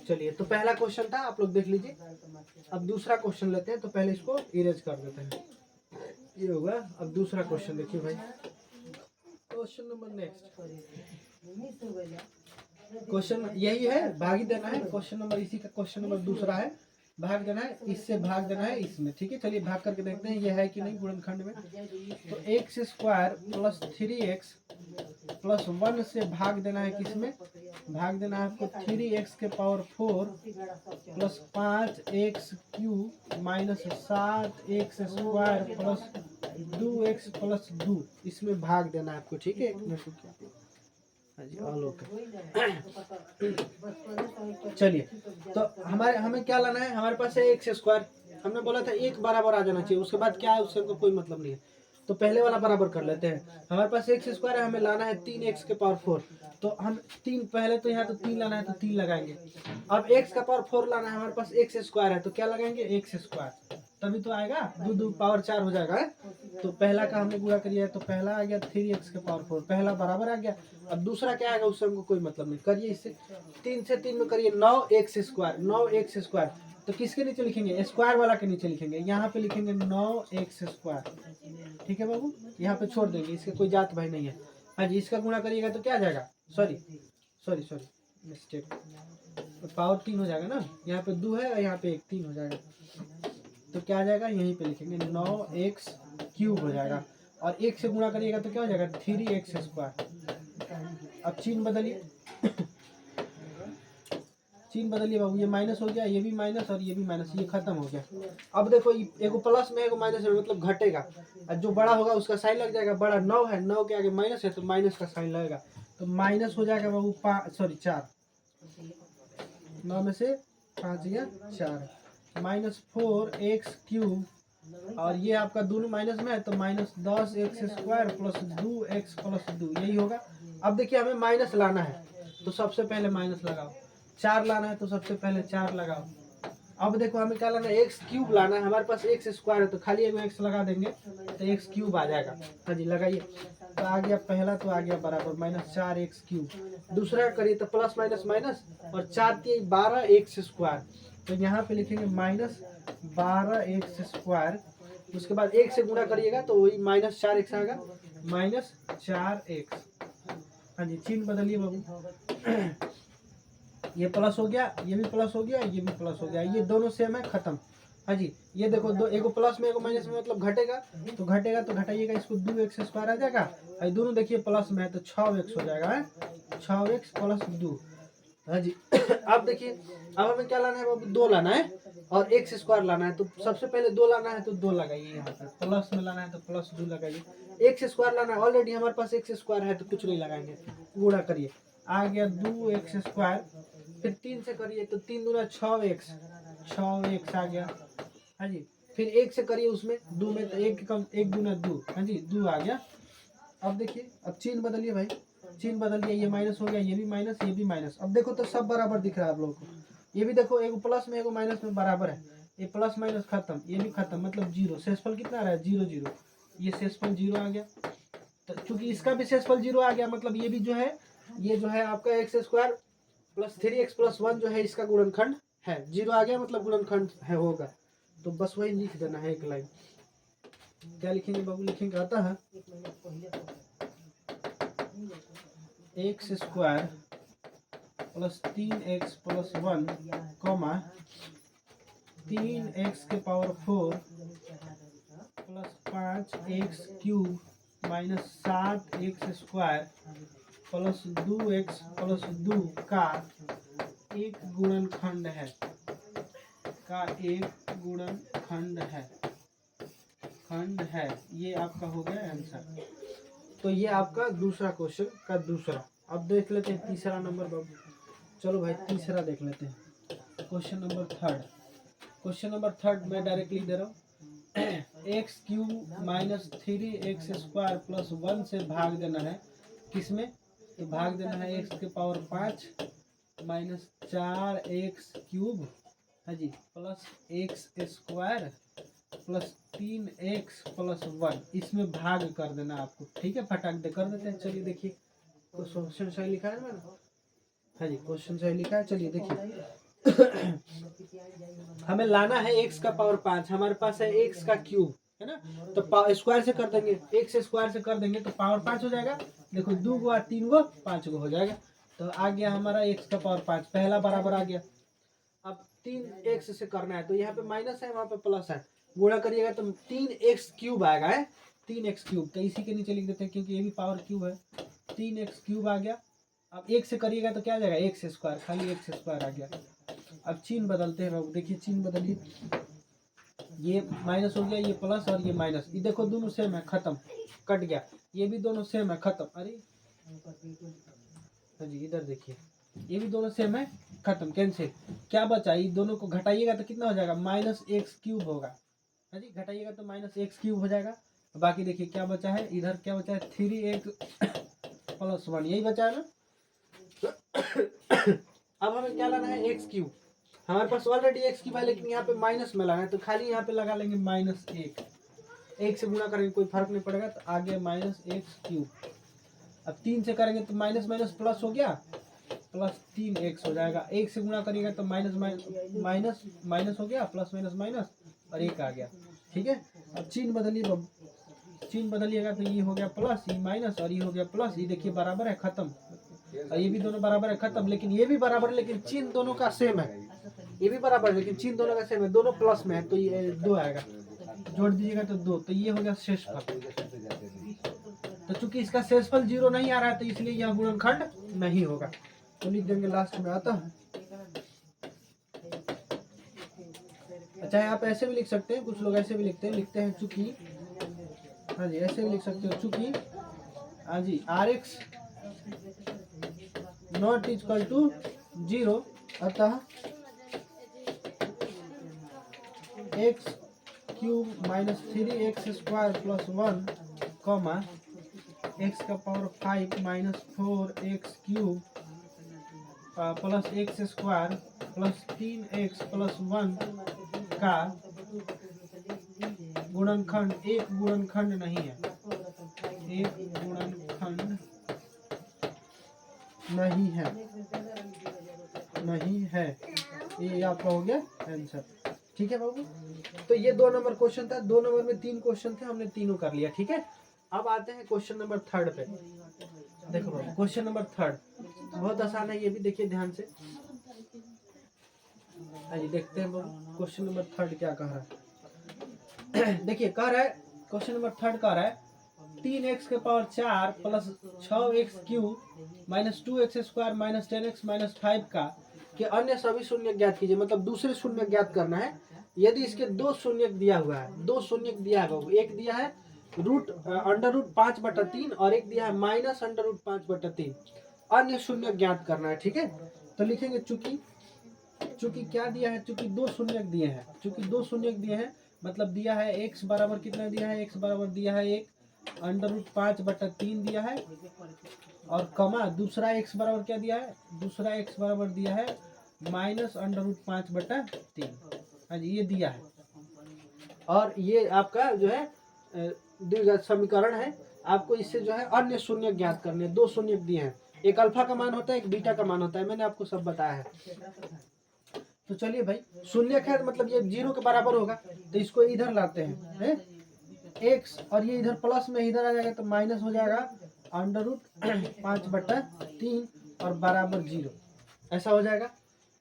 चलिए तो पहला क्वेश्चन था, आप लोग देख लीजिए। अब दूसरा क्वेश्चन लेते हैं, तो पहले इसको इरेज कर देते हैं, ये होगा। अब दूसरा क्वेश्चन देखिए भाई, क्वेश्चन नंबर नेक्स्ट। क्वेश्चन यही है, भाग ही देना है। क्वेश्चन नंबर इसी का क्वेश्चन नंबर दूसरा है, भाग देना है, इससे भाग देना है इसमें। ठीक है, चलिए भाग करके देखते हैं ये है कि नहीं गुणनखंड में। तो x² प्लस 3x प्लस 1 से भाग देना है किसमें? भाग देना है आपको 3x के power 4 plus 5x³ minus 7x² plus 2x plus 2, इसमें भाग देना है आपको। ठीक है, चलिए तो हमें क्या लाना है? हमारे पास है x²। हमने बोला था एक बराबर आ जाना चाहिए, उसके बाद क्या है उससे हमको कोई मतलब नहीं है। तो पहले वाला बराबर कर लेते हैं। हमारे पास x² है, हमें लाना है 3x के पावर 4। तो हम 3 पहले तो यहाँ तो 3 लाना है तो 3 लगाएंगे। अब x का पावर 4 लाना है, हमारे पास x² है तो क्या लगाएंगे? x², तभी तो आएगा 2 पावर 4 हो जाएगा। तो पहला का हमने गुणा करिए तो पहला आ गया 3x के पावर 4, पहला बराबर आ गया। अब दूसरा क्या आएगा उससे हमको कोई मतलब नहीं। करिए इससे 3 से 3 में करिए 9x²। तो किसके नीचे लिखेंगे? स्क्वायर वाला के नीचे लिखेंगे, यहाँ पे लिखेंगे 9x²। ठीक है बाबू, यहाँ पे छोड़ देंगे, इसके कोई जात भाई नहीं है। हाँ जी, इसका गुणा करिएगा तो क्या आ जाएगा? सॉरी मिस्टेक, पावर 3 हो जाएगा ना, यहाँ पे 2 है और यहाँ पे 1 3 हो जाएगा। तो क्या आ जाएगा? यहीं पे लिखेंगे 9x³ हो जाएगा। और 1 से गुणा करिएगा तो क्या हो जाएगा? 3x²। अब चिन्ह बदलिए चिन्ह बदलिए बाबू, ये माइनस हो गया, ये भी माइनस और ये भी माइनस, ये खत्म हो गया। अब देखो एगो प्लस में एगो माइनस में, मतलब घटेगा। और जो बड़ा होगा उसका साइन लग जाएगा। बड़ा 9 है, 9 के आगे माइनस है तो माइनस का साइन लगेगा। तो माइनस हो जाएगा बाबू 4। 9 में से 5 या 4 -4x³ और ये आपका दोनों माइनस में है तो -10x² प्लस 2x प्लस 2, यही होगा। अब देखिए हमें माइनस लाना है तो सबसे पहले माइनस लगाओ, 4 लाना है तो सबसे पहले 4 लगाओ। अब देखो हमें क्या लाना है? x³ लाना है। हमारे पास x² है तो खाली एगो x लगा देंगे तो x³ आ जाएगा। हाँ जी लगाइए, तो आ गया पहला, तो आ गया बराबर -4x³। दूसरा करिए तो प्लस माइनस माइनस और 4 × 12x²। तो यहाँ पे लिखेंगे -12x²। उसके बाद 1 से गुणा करिएगा तो वही -4x आएगा, -4x। हाँ जी, चिन्ह बदलिए बाबू। ये प्लस हो गया, ये भी प्लस हो गया, ये भी प्लस हो गया, ये दोनों सेम है, खत्म। हाँ जी, ये देखो दो, एगो प्लस में एगो माइनस में, मतलब घटेगा तो घटाइएगा, इसको 2x² आ जाएगा। और दोनों देखिए प्लस में है तो 6x हो जाएगा, 6x प्लस 2। हाँ जी अब देखिए, अब हमें क्या लाना है बाबू? 2 लाना है और x² लाना है। तो सबसे पहले 2 लाना है तो 2 लगाइए, यहाँ पर प्लस में लाना है तो प्लस 2 लगाइए। x² लाना है, ऑलरेडी हमारे पास x² है तो कुछ नहीं लगाएंगे, गुणा करिए, आ गया 2x²। फिर 3 से करिए तो 3 दूना 6x आ गया। हाँ जी, फिर 1 से करिए उसमें 2 में तो 1 दूना 2, हाँ जी 2 आ गया। अब देखिए, अब चिन्ह बदलिए भाई, चिन्ह बदल दिया, ये माइनस हो गया, ये भी माइनस, ये भी माइनस। अब देखो तो सब बराबर दिख रहा है आप लोगों को। ये भी देखो, एगो प्लस में एगो माइनस में बराबर है, ये प्लस माइनस खत्म, ये भी खत्म, मतलब 0। शेषफल कितना आ रहा है? 0 0। ये शेषफल 0 आ गया। तो चूंकि इसका भी शेषफल 0 आ गया, मतलब ये भी जो है, ये जो है आपका x² प्लस 3x प्लस 1 जो है इसका गुणनखंड है। 0 आ गया मतलब गुणनखंड है, होगा। तो बस वही लिख देना है एक लाइन। क्या लिखेंगे बाबू? लिखेंगे अतः x² plus 3x plus 1 comma 3x के power 4 plus 5x³ minus 7x² plus 2x plus 2 का एक गुणनखंड है, खंड है। ये आपका हो गया आंसर। तो ये आपका दूसरा क्वेश्चन का दूसरा। अब देख लेते हैं तीसरा नंबर बाबू। चलो भाई तीसरा देख लेते हैं। क्वेश्चन नंबर थर्ड मैं डायरेक्टली दे रहा हूँ। x³ माइनस 3x² प्लस 1 से भाग देना है। किसमें? तो भाग देना है x के पावर 5 माइनस 4x³ है जी plus x² plus 3x plus 1, इसमें भाग कर देना आपको। ठीक है, फटाक दे कर देते हैं। चलिए देखिए क्वेश्चन सही लिखा है मैंने। हाँ जी क्वेश्चन सही लिखा है। चलिए देखिए हमें लाना है x का पावर 5, हमारे पास है x का क्यूब है ना, तो स्क्वायर से कर देंगे, x स्क्वायर से कर देंगे तो पावर 5 हो जाएगा। देखो 2 गो 3 गो 5 गो हो जाएगा। तो आ गया हमारा x का पावर 5, पहला बराबर आ गया। अब 3x से करना है तो यहाँ पे माइनस है, वहाँ पे प्लस है, गुणा करिएगा तो 3x³ आएगा है, 3x³। तो इसी के नीचे लिख देते हैं क्योंकि ये भी पावर क्यूब है। 3x³ आ गया। अब 1 से करिएगा तो क्या आ जाएगा x², खाली x² आ गया। अब चिन्ह बदलते हैं बाबू, देखिए चिन्ह बदलिए। ये माइनस हो गया, ये प्लस और ये माइनस, ये देखो दोनों सेम है, खत्म, कट गया। ये भी दोनों सेम है, खत्म। अरे हाँ जी इधर देखिए, ये भी दोनों सेम है, खत्म, कैंसिल। क्या बचा? ये दोनों को घटाइएगा तो कितना हो जाएगा? -x³ होगा। हाँ जी घटाइएगा तो -x³ हो जाएगा। बाकी देखिए क्या बचा है, इधर क्या बचा है 3x प्लस 1, यही बचा है ना। अब हमें क्या लाना है x³। हमारे पास ऑलरेडी x³ है लेकिन यहाँ पे माइनस में लाना है, तो खाली यहाँ पे लगा लेंगे -1। 1 से गुणा करेंगे कोई फर्क नहीं पड़ेगा, तो आ गया -x³। अब 3 से करेंगे तो माइनस माइनस प्लस हो गया, प्लस 3x हो जाएगा। 1 से गुणा करिएगा तो माइनस माइनस हो गया, प्लस माइनस माइनस और 1 आ गया। ठीक है, अब चिन्ह बदलिए, चिन्ह बदलिएगा तो ये हो गया प्लस, ये माइनस और ये हो गया प्लस। ये देखिए बराबर है, खत्म। और ये भी दोनों बराबर है, खत्म। लेकिन ये भी बराबर है लेकिन चिन्ह दोनों का सेम है। ये भी बराबर है लेकिन चिन्ह दोनों का सेम है, दोनों प्लस में है, तो ये 2 आएगा, जोड़ दीजिएगा तो 2। तो ये हो गया शेषफल। तो चूंकि इसका शेषफल 0 नहीं आ रहा है तो इसलिए यह गुणनखंड नहीं होगा। तो लिख देंगे लास्ट में आता है। अच्छा आप ऐसे भी लिख सकते हैं, कुछ लोग ऐसे भी लिखते हैं चूंकि, हाँ जी ऐसे भी लिख सकते हो चूंकि, हाँ जी Rx नॉट इक्वल टू 0, अतः x³ minus 3x² plus 1 comma x का power 5 minus 4x³ plus x² plus 3x plus 1 का गुणनखंड एक गुणनखंड नहीं है, एक गुणनखंड नहीं है। ये आपका हो गया आंसर। ठीक है बाबू, तो ये 2 नंबर क्वेश्चन था। 2 नंबर में 3 क्वेश्चन थे, हमने तीनों कर लिया। ठीक है, अब आते हैं क्वेश्चन नंबर 3 पे। देखो बाबू क्वेश्चन नंबर 3 बहुत आसान है, ये भी देखिए ध्यान से। आइए देखते हैं बाबू क्वेश्चन नंबर 3 क्या कह रहा है। देखिए कह रहा है, क्वेश्चन नंबर 3 कह रहा है 3x के power 4 plus 6x³ minus 2x² minus 10x minus 5 का के अन्य सभी शून्य ज्ञात कीजिए। मतलब दूसरे शून्य ज्ञात करना है। यदि इसके 2 शून्य दिया हुआ है, 2 शून्य दिया है बाबू, एक दिया है √5/3 और एक दिया है -√5/3। अन्य शून्य ज्ञात करना है। ठीक है, तो लिखेंगे चूंकि क्या दिया है, चूंकि 2 शून्य दिए हैं, चूंकि 2 शून्य दिए हैं मतलब दिया है x बराबर कितना दिया है, x बराबर दिया है 1 √5/3 दिया है, और कमा दूसरा x बराबर क्या दिया है, दूसरा x बराबर दिया है -√5/3। हाँ जी ये दिया है। और ये आपका जो है द्विघात समीकरण है। आपको इससे जो है अन्य शून्य ज्ञात करने, 2 शून्य दिए हैं, एक अल्फा का मान होता है, एक बीटा का मान होता है, मैंने आपको सब बताया है। तो चलिए भाई शून्य है मतलब ये 0 के बराबर होगा, तो इसको इधर लाते हैं x, और ये इधर प्लस में इधर आ जाएगा तो माइनस हो जाएगा √5/3 और बराबर 0, ऐसा हो जाएगा।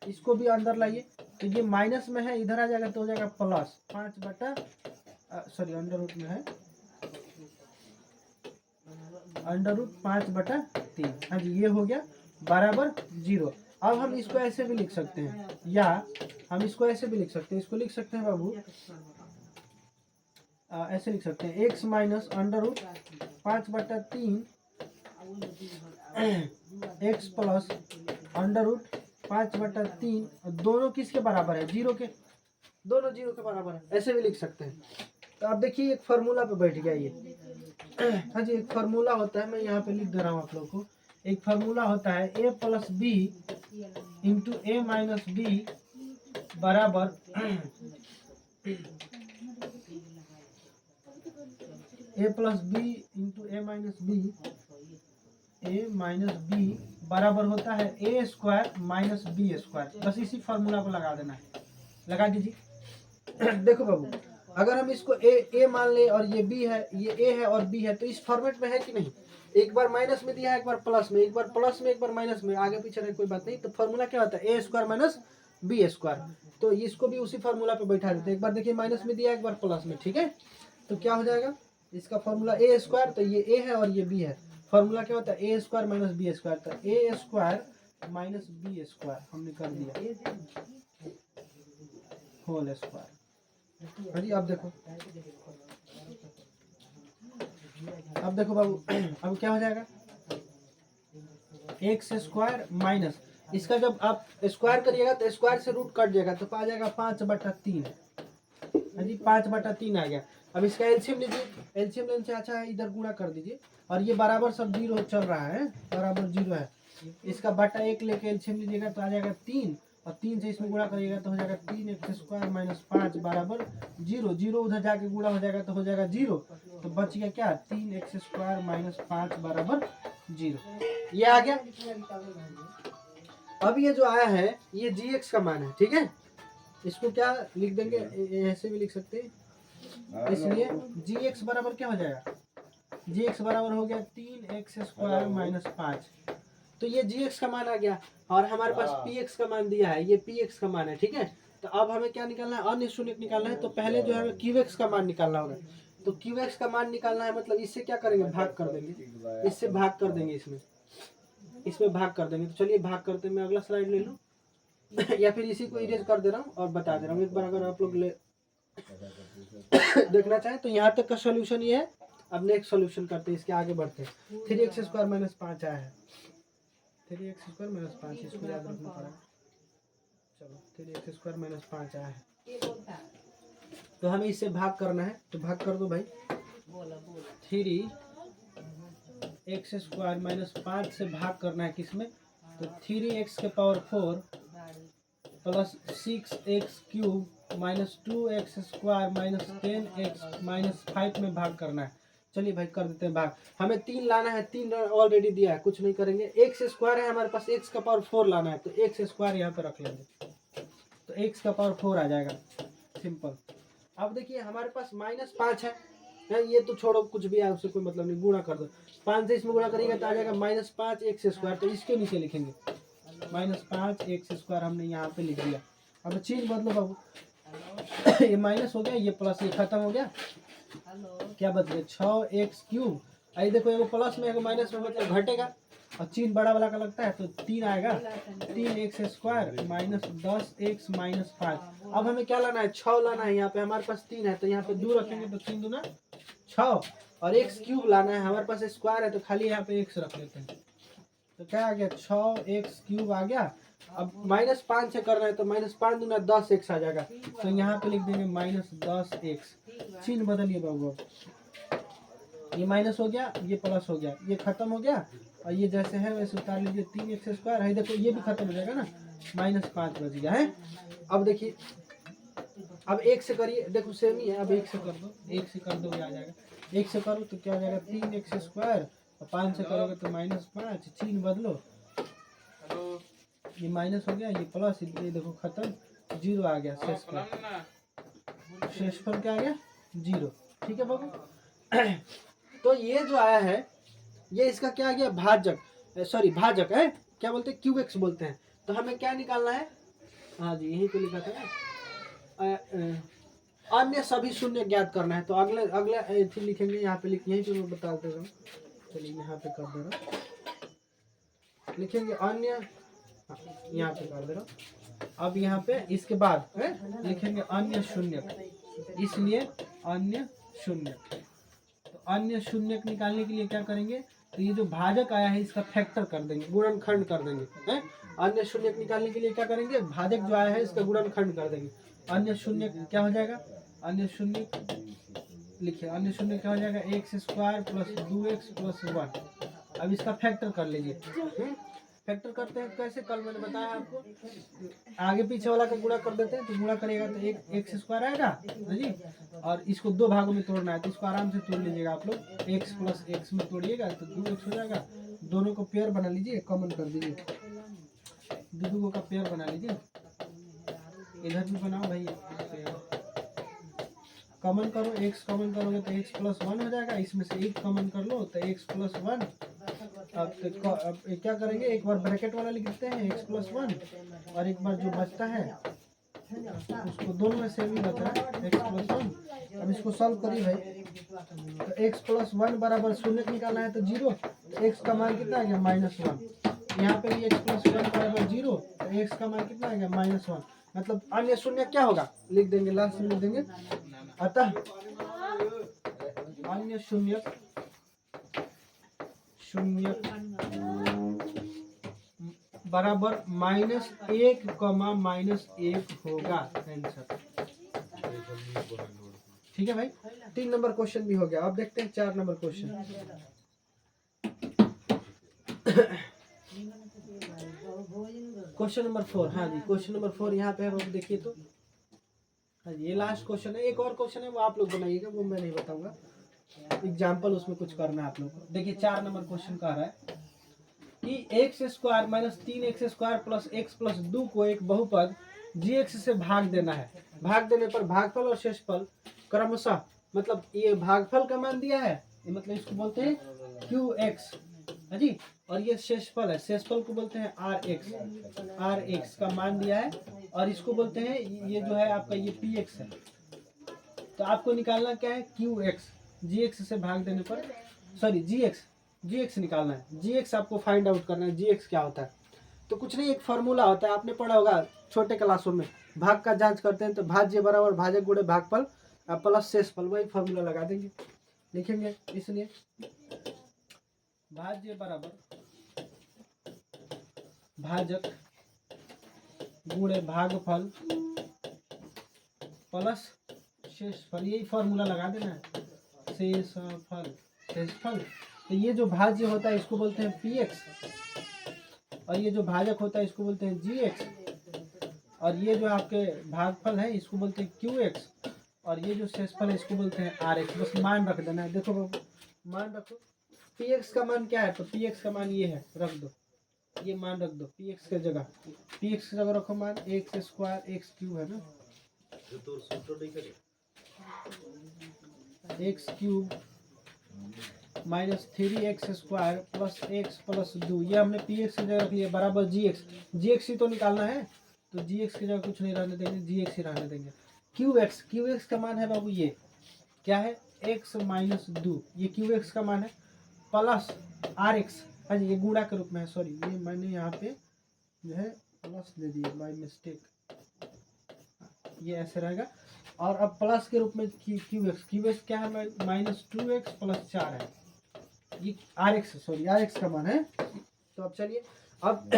इसको भी अंदर लाइए, तो ये माइनस में है, इधर आ जाएगा तो हो जाएगा प्लस 5 अंडर रूट में है √5/3। हाँ जी, ये हो गया बराबर 0। अब हम इसको ऐसे भी लिख सकते हैं, या हम इसको ऐसे भी लिख सकते हैं, इसको लिख सकते हैं बाबू, ऐसे लिख सकते हैं x माइनस √5/3 x प्लस √5/3, दोनों किसके बराबर है? 0 के, दोनों 0 के बराबर है, ऐसे भी लिख सकते हैं। तो आप देखिए एक फार्मूला पे बैठ गया ये। हाँ जी, एक फार्मूला होता है, मैं यहाँ पे लिख दे रहा हूँ आप लोग को। एक फार्मूला होता है a + b into a - b बराबर a + b into a - b बराबर होता है a² - b²। बस इसी फार्मूला को लगा देना है, लगा दीजिए। देखो बाबू, अगर हम इसको ए मान ले और ये बी है, ये ए है और बी है, तो इस फॉर्मेट में है कि नहीं? एक बार माइनस में दिया है, एक बार प्लस में, एक बार प्लस में, एक बार माइनस में, आगे पीछे रहे कोई बात नहीं। तो फॉर्मूला क्या होता है? a² - b²। तो इसको भी उसी फार्मूला पे बैठा देते हैं। एक बार देखिए माइनस में दिया है, एक बार प्लस में, ठीक है? तो क्या हो जाएगा इसका फॉर्मूला? a², तो ये a है और ये b है। फॉर्मूला क्या होता है? a² - b²। तो a² - b² हमने कर दिया होल स्क्वायर। हाँ जी, अब देखो बाबू, अब क्या हो जाएगा? x² माइनस, इसका जब आप स्क्वायर करिएगा तो स्क्वायर से रूट कट जाएगा, तो आ जाएगा 5/3। हाँ जी, 5/3 आ गया। अब इसका एलसीएम लीजिए, एलसीएम लेने से अच्छा है इधर गुणा कर दीजिए, और ये बराबर सब 0 चल रहा है, बराबर 0 है। इसका बटा 1 लेके एलसीएम लीजिएगा तो आ जाएगा 3, और 3 से इसमें गुणा करिएगा तो हो जाएगा 3x² - 5 बराबर 0। 0 उधर जाके गुणा हो जाएगा तो हो जाएगा 0, तो बच गया क्या? 3x² - 5 बराबर 0। ये आ गया। अब ये जो आया है ये gx का मान है, ठीक है? इसको क्या लिख देंगे? ऐसे भी लिख सकते हैं। इसलिए gx बराबर क्या हो जाएगा? gx बराबर हो गया 3x² - 5। तो ये gx का मान आ गया, और हमारे पास px का मान दिया है, ये px का मान है, ठीक है? तो अब हमें क्या निकालना है? अन्य शून्य निकालना है। तो पहले जो है हमें qx का मान निकालना होगा। तो qx का मान निकालना है, मतलब इससे क्या करेंगे? भाग कर देंगे, इससे भाग कर देंगे, इसमें भाग कर देंगे। तो चलिए भाग करते हैं, मैं अगला स्लाइड ले लूँ या फिर इसी को इरेज कर दे रहा हूँ और बता दे रहा हूँ। एक बार अगर आप लोग देखना चाहें तो यहाँ तक का सोल्यूशन ये है। अब नेक्स्ट सोल्यूशन करते हैं, इसके आगे बढ़ते हैं। 3x² - 5 आया है, 3x² - 5, इसको याद रखना पड़ा। चलो 3x² - 5 आया है, तो हमें इससे भाग करना है, तो भाग कर दो भाई। 3x² - 5 से भाग करना है किसमें? तो 3x⁴ plus 6x³ -2x² -10x -5 में भाग करना है। चलिए भाई कर देते हैं भाग। हमें 3 लाना है, 3 ऑलरेडी दिया है, कुछ नहीं करेंगे। x² है हमारे पास, x⁴ लाना है, तो x² यहाँ पे रख लेंगे, तो x⁴ आ जाएगा, सिंपल। अब देखिए हमारे पास -5 है, ये तो छोड़ो, कुछ भी है उससे कोई मतलब नहीं, गुणा कर दो। 5 से इसमें गुणा करिएगा तो आ जाएगा -5x²। तो इसके नीचे लिखेंगे -5x² हमने यहाँ पे लिख दिया। अब चिन्ह बदलो बाबू, ये माइनस हो गया, ये प्लस, ये खत्म हो गया, क्या बच गया? 6x³। आई देखो, एगो प्लस में एगो माइनस में, मतलब घटेगा, और चिन्ह बड़ा वाला का लगता है तो 3 आएगा। 3x² - 10x - 5। अब हमें क्या लाना है? 6 लाना है। यहाँ पे हमारे पास 3 है, तो यहाँ पे 2 रखेंगे तो 3 दूना 6, और x³ लाना है। हमारे पास स्क्वायर है तो खाली यहाँ पे x रख लेते हैं, तो क्या आ गया? 6x³ आ गया। अब -5 से करना है तो -5 दूना 10x आ जाएगा, तो यहाँ पे लिख देंगे -10x। चिन्ह बदलिए बाबू, ये माइनस हो गया, ये प्लस हो गया, ये खत्म हो गया, और ये जैसे है वैसे उतार लीजिए। 3x² है, देखो ये भी खत्म हो जाएगा ना, -5 बच गया है। अब देखिए, अब 1 से करिए, देखो सेम ही है। अब 1 से कर दो, 1 से कर दो, ये आ जाएगा। 1 से करो तो क्या आ जाएगा? 3x², और 5 से करोगे तो -5। चिन्ह बदलो, ये माइनस हो गया, ये प्लस, ये देखो खत्म, 0 आ गया। शेषफल क्या आ गया? 0। ठीक है बाबू। तो ये जो आया है, ये इसका क्या आ गया? भाजक, सॉरी भाजक है, क्या बोलते हैं? QX बोलते हैं। तो हमें क्या निकालना है? हाँ जी, यहीं पे लिखा था ना, अन्य सभी शून्य ज्ञात करना है। तो अगले लिखेंगे, यहाँ पे यहीं पे मैं बता देता हूँ। चलिए यहाँ पे कर दे रहा हूँ, लिखेंगे अन्य, यहाँ पे कर दे रहा हूँ। अब यहाँ पे इसके बाद है लिखेंगे अन्य शून्यक, इसलिए अन्य शून्यक। तो अन्य शून्यक निकालने के लिए क्या करेंगे, तो ये जो भाजक आया है इसका फैक्टर कर देंगे, गुणनखंड कर देंगे हैं। अन्य शून्यक निकालने के लिए क्या करेंगे, भाजक जो आया है इसका गुणनखंड कर देंगे। अन्य शून्यक क्या हो जाएगा, अन्य शून्यक लिखिए, अन्य शून्य क्या हो जाएगा, x square plus 2x plus 1। अब इसका फैक्टर कर लीजिए। फैक्टर करते हैं कैसे, कल मैंने बताया आपको, आगे पीछे वाला का गुणा कर देते हैं। तो गुणा करेगा तो एक एक्स स्क्वायर आएगा जी, और इसको दो भागों में तोड़ना है तो इसको आराम से तोड़ लीजिएगा आप लोग। एक्स प्लस एक्स में तोड़िएगा तो 2x हो जाएगा। दोनों को पेयर बना लीजिए, कॉमन कर दीजिए, दो का पेयर बना लीजिए। इधर भी बनाओ भाई, कॉमन करो, x कॉमन करोगे तो x प्लस 1 हो जाएगा। इसमें से एक कॉमन कर लो तो x प्लस 1। अब क्या करेंगे, एक बार ब्रैकेट वाला लिख देते हैं x प्लस 1, और एक बार जो बचता है उसको दोनों में सेम ही बचा है x प्लस 1। अब इसको सॉल्व करिए भाई, तो x प्लस 1 बराबर शून्य निकालना है तो 0, तो x का मान कितना आ गया -1। यहाँ पे भी x प्लस 1 बराबर 0, तो x का मान कितना आ गया -1। मतलब अन्य शून्य क्या होगा, लिख देंगे, लास्ट में लिख देंगे। अतः अन्य शून्य बराबर -1, -1 होगा आंसर। ठीक है भाई, 3 नंबर क्वेश्चन भी हो गया। अब देखते हैं 4 नंबर क्वेश्चन। क्वेश्चन नंबर 4, हाँ जी क्वेश्चन नंबर 4 यहाँ पे है, वो देखिए तो। हाँ जी, ये लास्ट क्वेश्चन है। एक और क्वेश्चन है वो आप लोग बनाइएगा, वो मैं नहीं बताऊंगा, एग्जाम्पल उसमें कुछ करना है आप लोग को। देखिए 4 नंबर क्वेश्चन कह रहा है कि x square minus 3x square plus x plus 2 को एक बहुपद gx से भाग देना है। भाग देने पर भागफल और शेषफल क्रमशः, मतलब ये भागफल का मान दिया है, ये मतलब इसको बोलते हैं qx, हाँ जी, और ये शेषफल है, शेषफल को बोलते हैं rx का मान दिया है, और इसको बोलते हैं, ये जो है आपका ये px है। तो आपको निकालना क्या है, qx, gx से भाग देने पर, सॉरी gx निकालना है। gx आपको फाइंड आउट करना है, gx क्या होता है। तो कुछ नहीं, एक फार्मूला होता है, आपने पढ़ा होगा छोटे क्लासों में, भाग का जांच करते हैं तो भाज्य बराबर भाजक गुणे भागफल प्लस शेषफल, वही फार्मूला लगा देंगे, लिखेंगे। इसलिए भाज्य बराबर भाजक गुणे भागफल प्लस शेषफल, यही फार्मूला लगा देना है, शेषफल। तो ये जो भाज्य होता है इसको बोलते हैं px, और ये जो भाजक होता है इसको बोलते हैं gx, और ये जो आपके भागफल है इसको बोलते हैं qx, और ये जो शेषफल है इसको बोलते हैं rx। बस मान रख देना है, देखो बाबू मान रखो। px का मान क्या है, तो px का मान ये है, रख दो, ये मान रख दो px के जगह, px की जगह रखो मान x स्क्वायर x क्यूब है ना, x cube minus 3x square plus x plus 2, ये हमने px की जगह रख लिया, बराबर gx ही तो निकालना है, तो gx की जगह कुछ नहीं रहने देंगे, gx ही रहने देंगे। qx का मान है बाबू, ये क्या है, x माइनस 2, ये qx का मान है, प्लस rx, हाँ जी ये गुणा के रूप में है, सॉरी ये मैंने यहाँ पे जो है प्लस दे दिया बाय मिस्टेक, ये ऐसे रहेगा। और अब प्लस के रूप में qx क्या है, -2x प्लस 4 है, ये rx का मान है। तो अब चलिए अब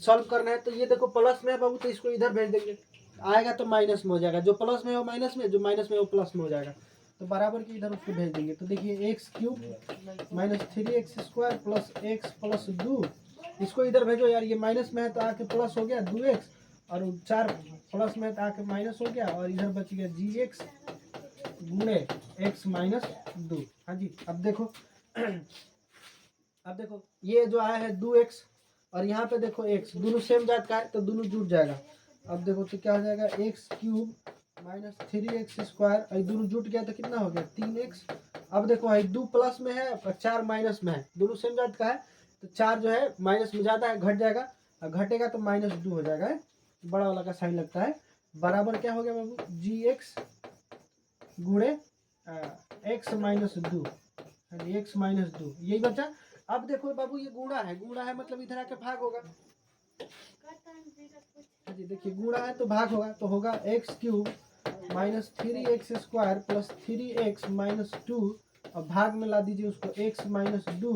सॉल्व करना है, तो ये देखो प्लस में है बाबू, तो इसको इधर भेज देंगे, आएगा तो माइनस में हो जाएगा, जो प्लस में हो माइनस में, जो माइनस में हो प्लस में हो जाएगा, तो बराबर की इधर उसको भेज देंगे। तो देखिए x cube minus 3x square plus x plus 2, इसको इधर भेजो यार, ये माइनस में है तो आके प्लस हो गया 2x, और 4 प्लस में तो आके माइनस हो गया, और इधर बच गया gx गुणे x माइनस 2। हाँ जी, अब देखो ये जो आया है 2x, और यहाँ पे देखो x, दोनों सेम जात का है तो दोनों जुट जाएगा। अब देखो तो क्या हो जाएगा, x cube minus 3x square, और दोनों जुट गया तो कितना हो गया 3x। अब देखो भाई 2 प्लस में है और 4 माइनस में है, दोनों सेम जात का है, तो 4 जो है माइनस में ज़्यादा है, घट जाएगा, और घटेगा तो -2 हो जाएगा, बड़ा वाला का साइन लगता है, बराबर क्या हो गया बाबू, gx गुणे x माइनस 2, एक्स माइनस 2 यही बचा। अब देखो बाबू ये गुणा है मतलब इधर आके भाग होगा। जी देखिए गुणा है तो भाग होगा, तो होगा x cube minus 3x square plus 3x minus 2 और भाग में ला दीजिए उसको x माइनस 2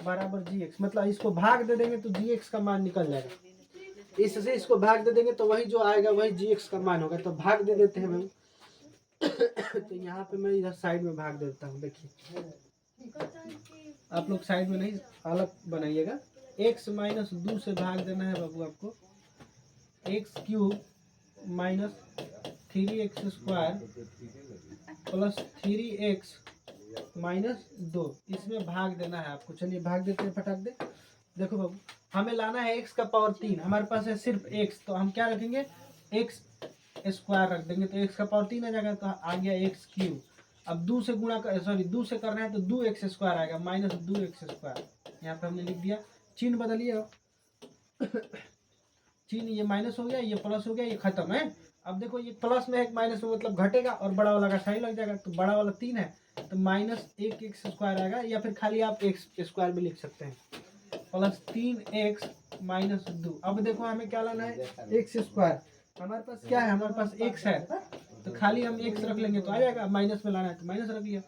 बराबर gx। मतलब इसको भाग दे देंगे तो gx का मान निकल जाएगा। इससे इसको भाग दे देंगे तो वही जो आएगा वही gx का मान होगा। तो भाग दे देते हैं भाई। तो यहाँ पे मैं इधर साइड में भाग देता हूँ। देखिए आप लोग साइड में नहीं अलग बनाइएगा। x माइनस 2 से भाग देना है बाबू आपको। X cube minus 3x square plus 3x minus 2 इसमें भाग देना है आपको। चलिए भाग देते हैं फटाक दे। देखो बाबू हमें लाना है x का पावर 3, हमारे पास है सिर्फ x, तो हम क्या रखेंगे x स्क्वायर रख देंगे तो x का पावर 3 आ जाएगा। तो आ गया एक्स क्यूब। अब 2 से गुणा कर सॉरी 2 से करना है तो 2x स्क्वायर आएगा माइनस 2x स्क्वायर। यहाँ पे हमने लिख दिया, चिन्ह बदलिए। चिन्ह ये माइनस हो गया, ये प्लस हो गया, ये खत्म है। अब देखो ये प्लस में एक माइनस में मतलब घटेगा और बड़ा वाला का साइन लग जाएगा। तो बड़ा वाला 3 है तो माइनस 1x स्क्वायर आएगा, या फिर खाली आप x स्क्वायर भी लिख सकते हैं प्लस 3x माइनस 2। अब देखो हमें क्या लाना है x स्क्वायर। हमारे पास क्या है, हमारे पास x है तो खाली हम x रख लेंगे तो आ जाएगा। माइनस में लाना है तो माइनस रख लिया।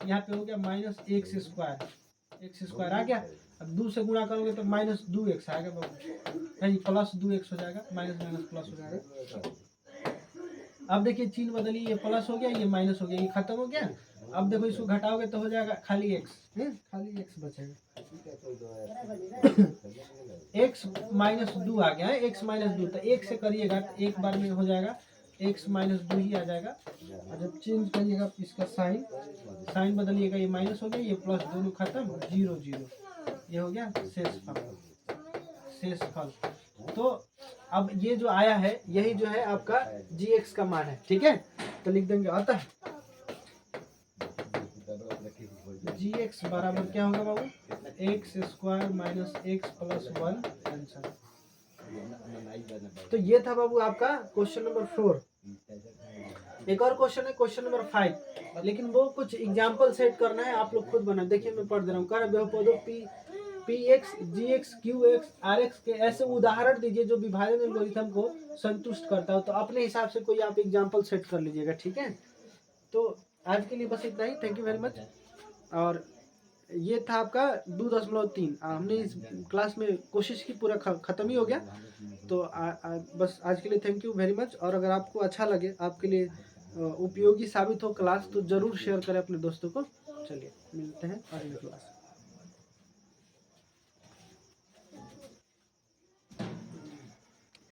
यहाँ पे हो गया माइनस x स्क्वायर आ गया। अब 2 से गुणा करोगे तो माइनस 2x आएगा बाबू, नहीं प्लस 2x हो जाएगा। माइनस माइनस प्लस हो जाएगा। अब देखिए चिन्ह बदलिए, ये प्लस हो गया ये माइनस हो गया, ये खत्म हो गया। अब देखो इसको घटाओगे तो हो जाएगा खाली x, खाली x बचेगा। x माइनस 2 आ गया है, x माइनस 2 तो 1 से करिएगा तो एक बार में हो जाएगा x माइनस 2 ही आ जाएगा। और जब चेंज करिएगा इसका साइन बदलिएगा, ये माइनस हो गया ये प्लस, दोनों खत्म 0 0। ये हो गया शेष फल। तो अब ये जो आया है यही जो है आपका gx का मान है। ठीक है तो लिख देंगे अतः gx बराबर क्या होगा बाबू, x square minus x plus 1 answer. तो ये था बाबू आपका क्वेश्चन नंबर 4। एक और क्वेश्चन है क्वेश्चन नंबर 5, लेकिन वो कुछ एग्जाम्पल सेट करना है, आप लोग खुद बना। देखिए मैं पढ़ दे रहा हूँ। कर बहुपदों P x G x Q x R x के ऐसे उदाहरण दीजिए जो विभाजन एल्गोरिथम को संतुष्ट करता हो। तो अपने हिसाब से कोई आप एग्जाम्पल सेट कर लीजिएगा। ठीक है तो आज के लिए बस इतना ही। Thank you very much. और ये था आपका 2.3। हमने इस क्लास में कोशिश की पूरा ख़त्म ही हो गया। तो बस आज के लिए थैंक यू वेरी मच। और अगर आपको अच्छा लगे, आपके लिए उपयोगी साबित हो क्लास, तो ज़रूर शेयर करें अपने दोस्तों को। चलिए मिलते हैं अगली क्लास।